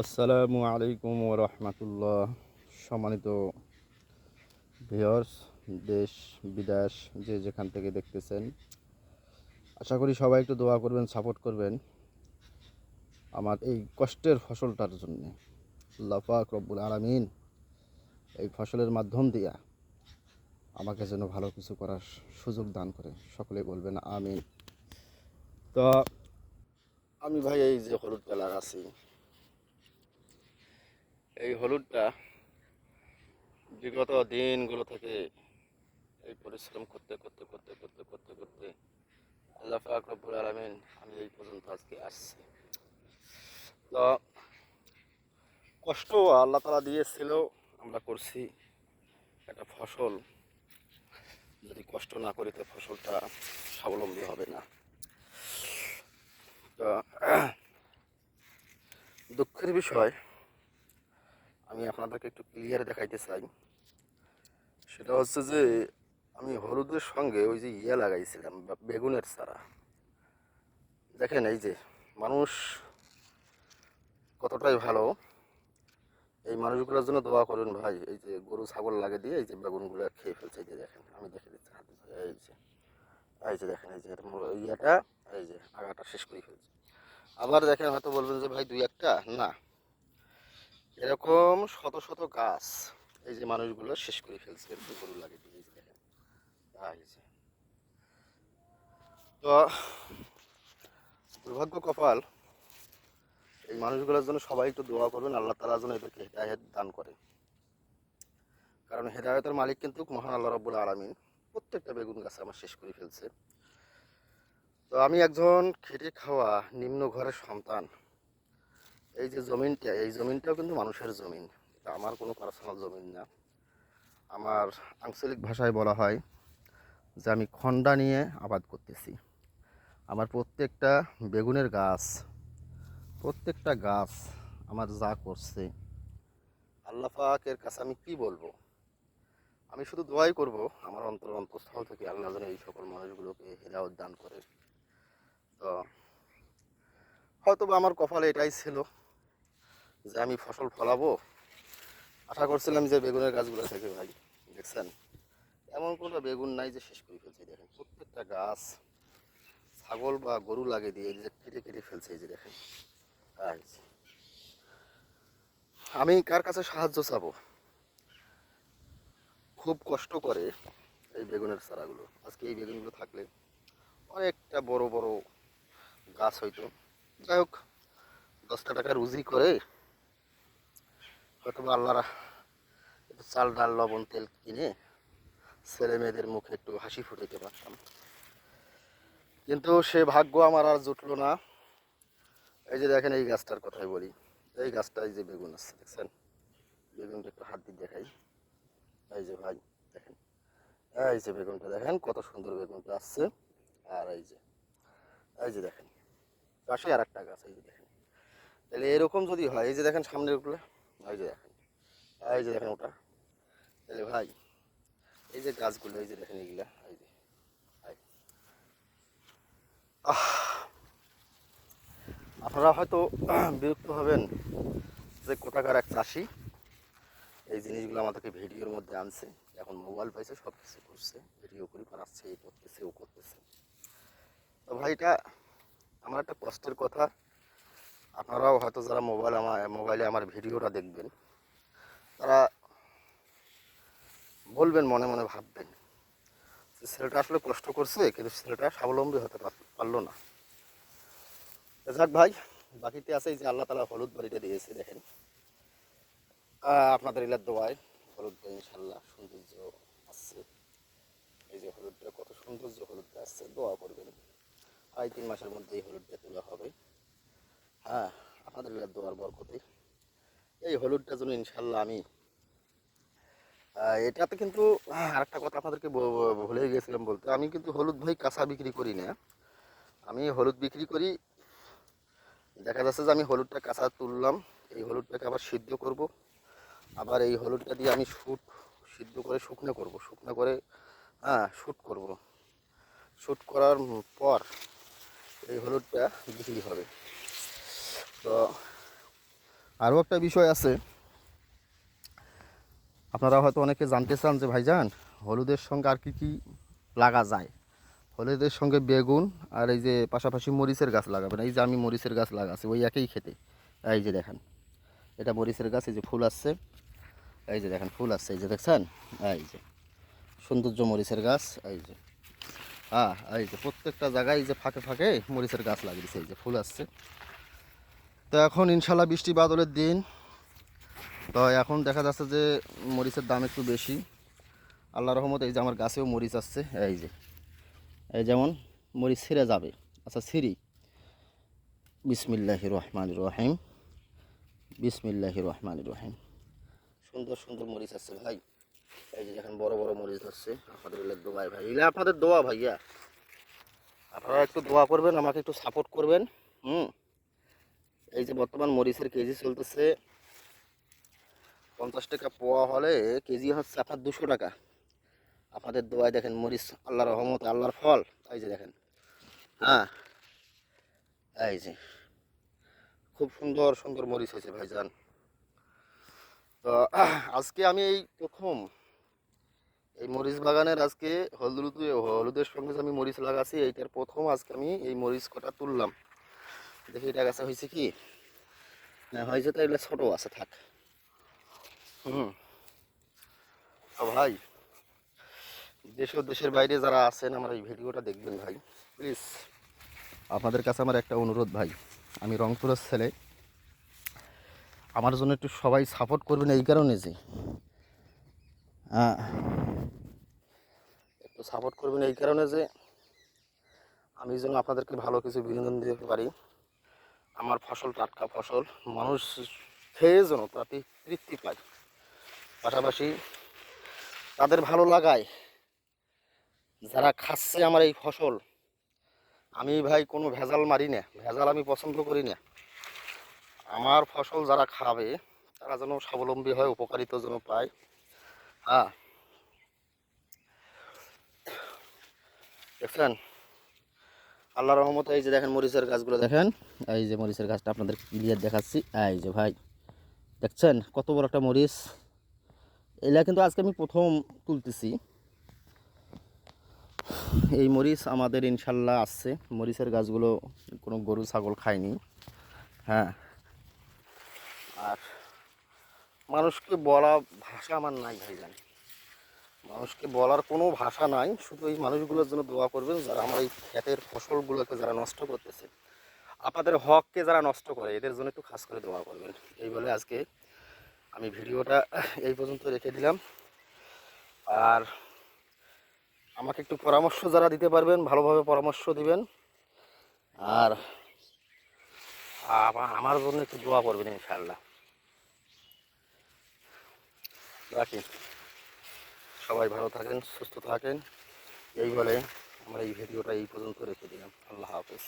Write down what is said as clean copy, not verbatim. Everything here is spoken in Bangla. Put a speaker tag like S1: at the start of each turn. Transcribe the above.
S1: আসসালামু আলাইকুম ওয়া রাহমাতুল্লাহ। সম্মানিত ভিউয়ার্স, দেশ বিদেশ যে যেখান থেকে দেখতেছেন, আশা করি সবাই একটু দোয়া করবেন, সাপোর্ট করবেন আমার এই কষ্টের ফসলটার জন্য। আল্লাহ পাক রব্বুল আলামিন এই ফসলের মাধ্যম দিয়া আমাকে যেন ভালো কিছু করার সুযোগ দান করে। সকলে বলবেন আমিন। তো আমি ভাই এই যে হলুদ কালার আছি, এই হলুদটা বিগত দিনগুলো থেকে এই পরিশ্রম করতে করতে করতে করতে করতে করতে আল্লাহ পাক রব্বুল আলামিন আমি এই পর্যন্ত আজকে আসছি। তো কষ্ট আল্লাহ তাআলা দিয়েছিল, আমরা করছি। একটা ফসল যদি কষ্ট না করি তো ফসলটা স্বাবলম্বী হবে না। তো দুঃখের বিষয় আমি আপনাদেরকে একটু ক্লিয়ার দেখাইতে চাই। সেটা হচ্ছে যে আমি হলুদের সঙ্গে ওই যে লাগাইছিলাম বেগুনের চারা। দেখেন এই যে মানুষ কতটাই ভালো, এই মানুষগুলোর জন্য দোয়া করুন ভাই। এই যে গরু ছাগল লাগে দিয়ে এই যে বেগুনগুলো খেয়ে ফেলছে। এই যে দেখেন, আমি দেখে দিচ্ছি হাতে ধরে, এই যে দেখেন, এই যে ইয়েটা, এই যে আগাটা শেষ করে ফেলছে। আবার দেখেন, হয়তো বলবেন যে ভাই দুই একটা না, এরকম শত শত গাছ এই যে মানুষগুলো শেষ করে ফেলছে এরকম গরু লাগে দিয়ে। এই যে দেখেন, এই যে তো দুর্ভাগ্য কপাল, এই মানুষগুলোর জন্য সবাই একটু দোয়া করবেন, আল্লাহ তাআলা যেন এদেরকে হেদায়েত দান করে। কারণ হেদায়েতের মালিক কিন্তু মহান আল্লাহ রাব্বুল আলামিন। প্রত্যেকটা বেগুন গাছ আমার শেষ করে ফেলছে। তো আমি একজন খেটে খাওয়া নিম্ন ঘরের সন্তান। এই যে জমিনটা, এই জমিনটাও কিন্তু মানুষের জমিন, এটা আমার কোনো পার্সোনাল জমিন না। আমার আঞ্চলিক ভাষায় বলা হয় যে আমি খন্ডা নিয়ে আবাদ করতেছি। আমার প্রত্যেকটা বেগুনের গাছ, প্রত্যেকটা গাছ আমার যা করছে, আল্লাহ পাকের কাছে আমি কি বলবো। আমি শুধু দোয়াই করব আমার অন্তঃস্থল থেকে আল্লাহ যেন এই সকল মানুষগুলোকে হেদায়েত দান করে। তো হয়তো বা আমার কপালে এটাই ছিল যে আমি ফসল ফলাবো। আশা করছিলাম যে বেগুনের গাছগুলো থেকে ভাই, দেখছেন এমন কোনো বেগুন নাই যে শেষ করে ফেলছে। দেখেন প্রত্যেকটা গাছ ছাগল বা গরু লাগে দিয়ে এই যে কেটে কেটে ফেলছে। এই যে দেখেন, এই যে। আমি কার কাছে সাহায্য চাবো? খুব কষ্ট করে এই বেগুনের চারাগুলো, আজকে এই বেগুনগুলো থাকলে অনেকটা বড় বড় গাছ হইতো। যাই হোক, 10টা টাকা রুজি করে হয়তো বা আল্লাহর একটু চাল ডাল লবণ তেল কিনে ছেলে মেয়েদের মুখে একটু হাসি ফুটাইতে পারতাম, কিন্তু সে ভাগ্য আমার আর জুটলো না। এই যে দেখেন, এই গাছটার কথাই বলি, এই গাছটাই যে বেগুন আছে দেখছেন, বেগুনটা একটু হাত দিয়ে দেখাই। এই যে ভাই দেখেন, এই যে বেগুনটা দেখেন কত সুন্দর বেগুনটা আসছে। আর এই যে দেখেন পাশে আর একটা গাছ, এই যে দেখেন। তাহলে এরকম যদি হয়, এই যে দেখেন সামনের গুলো, এই যে দেখেন, এই যে দেখেন ওটা, তাহলে ভাই এই যে গাছগুলো, এই যে দেখেন এইগুলা, এই যে আহ, আপনারা হয়তো বিরক্ত হবেন যে কোথাকার এক চাষি এই জিনিসগুলো আমাদেরকে ভিডিওর মধ্যে আনছে। এখন মোবাইল পাইছে, সব কিছু করছে, ভিডিও করে বানাচ্ছে, এই করতেছে ও করতেছে। তো ভাই এটা আমার একটা কষ্টের কথা। আপনারাও হয়তো যারা মোবাইলে আমার ভিডিওটা দেখবেন, তারা বলবেন, মনে মনে ভাববেন যে ছেলেটা আসলে কষ্ট করছে কিন্তু ছেলেটা স্বাবলম্বী হতে পারলো না। যাক ভাই, বাকিতে আছে এই যে আল্লাহ তালা হলুদ বাড়িটা দিয়েছে দেখেন। আপনাদের এলার দোয়ায় হলুদটা ইনশাল্লাহ সৌন্দর্য আসছে। এই যে হলুদটা কত সৌন্দর্য হলুদটা আসছে, দোয়া করবেন 2-3 মাসের মধ্যে এই হলুদটা তোলা হবে। হ্যাঁ, আপনাদের এলার দোয়ার বরকতে এই হলুদটা যেন ইনশাল্লাহ আমি এটাতে কিন্তু আরেকটা কথা আপনাদেরকে ভুলে গেছিলাম বলতে, আমি কিন্তু হলুদ ভাই কাঁচা বিক্রি করি না। আমি হলুদ বিক্রি করি, দেখা যাচ্ছে যে আমি হলুদটা কাঁচা তুললাম, এই হলুদটাকে আবার সিদ্ধ করব, আবার এই হলুদটা দিয়ে আমি সিদ্ধ করে শুকনো করব, শুকনো করে শ্যুট করব, শ্যুট করার পর এই হলুদটা বিক্রি হবে। তো আরও একটা বিষয় আছে, আপনারা হয়তো অনেকে জানতে চান যে ভাইজান হলুদের সঙ্গে আর কি কি লাগা যায়। হলুদের সঙ্গে বেগুন আর এই যে পাশাপাশি মরিচের গাছ লাগাবেন। এই যে আমি মরিচের গাছ লাগাচ্ছি ওই একই খেতে। এই যে দেখেন, এটা মরিচের গাছ, এই যে ফুল আসছে, এই যে দেখেন ফুল আসছে, এই যে দেখছেন, এই যে সৌন্দর্য মরিচের গাছ, এই যে হ্যাঁ, এই যে প্রত্যেকটা জায়গায় এই যে ফাঁকে ফাঁকে মরিচের গাছ লাগিয়েছে, এই যে ফুল আসছে। তো এখন ইনশাল্লাহ বৃষ্টি বাদলের দিন, তো এখন দেখা যাচ্ছে যে মরিচের দাম একটু বেশি। আল্লাহ রহমত এই যে আমার গাছেও মরিচ আসছে, এই যে এই যেমন মরিচ ছিঁড়ে যাবে। আচ্ছা ছিঁড়ি, বিসমিল্লাহির রহমানির রহিম, বিসমিল্লাহির রহমানির রহিম। সুন্দর সুন্দর মরিচ আসছে ভাই, এই যে দেখেন বড় বড় মরিচ ধরছে। আপনাদের এলে দোয়াই ভাই, এলে আপনাদের দোয়া ভাইয়া, আপনারা একটু দোয়া করবেন, আমাকে একটু সাপোর্ট করবেন। এই যে বর্তমান মরিচের কেজি চলতেছে 50 টাকা পোয়া, হলে কেজি হচ্ছে আপনার 200 টাকা। আপনাদের দোয়ায় দেখেন মরিচ, আল্লাহর রহমত, আল্লাহর ফল, এই যে দেখেন। হ্যাঁ, এই যে খুব সুন্দর সুন্দর মরিচ হয়েছে ভাইজান। তো আজকে আমি এই প্রথম এই মরিচ বাগানের আজকে হলুদের সঙ্গে যে আমি মরিচ লাগাচ্ছি, এইটার প্রথম আজকে আমি এই মরিচ কটা তুললাম। দেখি এটা গাছে হয়েছে কি না, হয়েছে তো এগুলো ছোটো আছে, থাক। তো ভাই, দেশ ও দেশের বাইরে যারা আছেন আমার এই ভিডিওটা দেখবেন ভাই, প্লিজ আপনাদের কাছে আমার একটা অনুরোধ ভাই, আমি রংপুরের ছেলে, আমার জন্য একটু সবাই সাপোর্ট করবেন। এই কারণে যে একটু সাপোর্ট করবেন এই কারণে যে আমি যেন আপনাদেরকে ভালো কিছু বিনোদন দিতে পারি। আমার ফসল টাটকা ফসল, মানুষ খেয়ে যেন তাতে তৃপ্তি পায়, পাশাপাশি তাদের ভালো লাগায় যারা খাচ্ছে আমার এই ফসল। আমি ভাই কোনো ভেজাল মারি না, ভেজাল আমি পছন্দ করি না। আমার ফসল যারা খাবে তারা যেন স্বাবলম্বী হয়, উপকারিতা যেন পায়। হ্যাঁ, দেখছেন আল্লাহ রহমতে এই যে দেখেন মরিচের গাছগুলো দেখেন, এই যে মরিচের গাছটা আপনাদের ক্লিয়ার দেখাচ্ছি, এই যে ভাই দেখছেন কত বড় একটা মরিচ। এগুলা কিন্তু আজকে আমি প্রথম তুলতেছি। এই মরিচ আমাদের ইনশাল্লাহ আসছে, মরিচের গাছগুলো কোনো গরু ছাগল খায়নি। হ্যাঁ, আর মানুষকে বলা ভাষা আমার নাই ভাইজান, মানুষকে বলার কোনো ভাষা নাই। শুধু এই মানুষগুলোর জন্য দোয়া করবেন যারা আমার এই ক্ষেতের ফসলগুলোকে যারা নষ্ট করতেছে, আপনাদের হককে যারা নষ্ট করে, এদের জন্য একটু খাস করে দোয়া করবেন। এই বলে আজকে আমি ভিডিওটা এই পর্যন্ত রেখে দিলাম। আর আমাকে একটু পরামর্শ যারা দিতে পারবেন ভালোভাবে পরামর্শ দিবেন, আর আমার জন্য একটু দোয়া করবেন ইনশাআল্লাহ। রাখি, সবাই ভালো থাকেন, সুস্থ থাকেন। এই বলে আমরা এই ভিডিওটা এই পর্যন্ত রেখে দিলাম। আল্লাহ হাফেজ।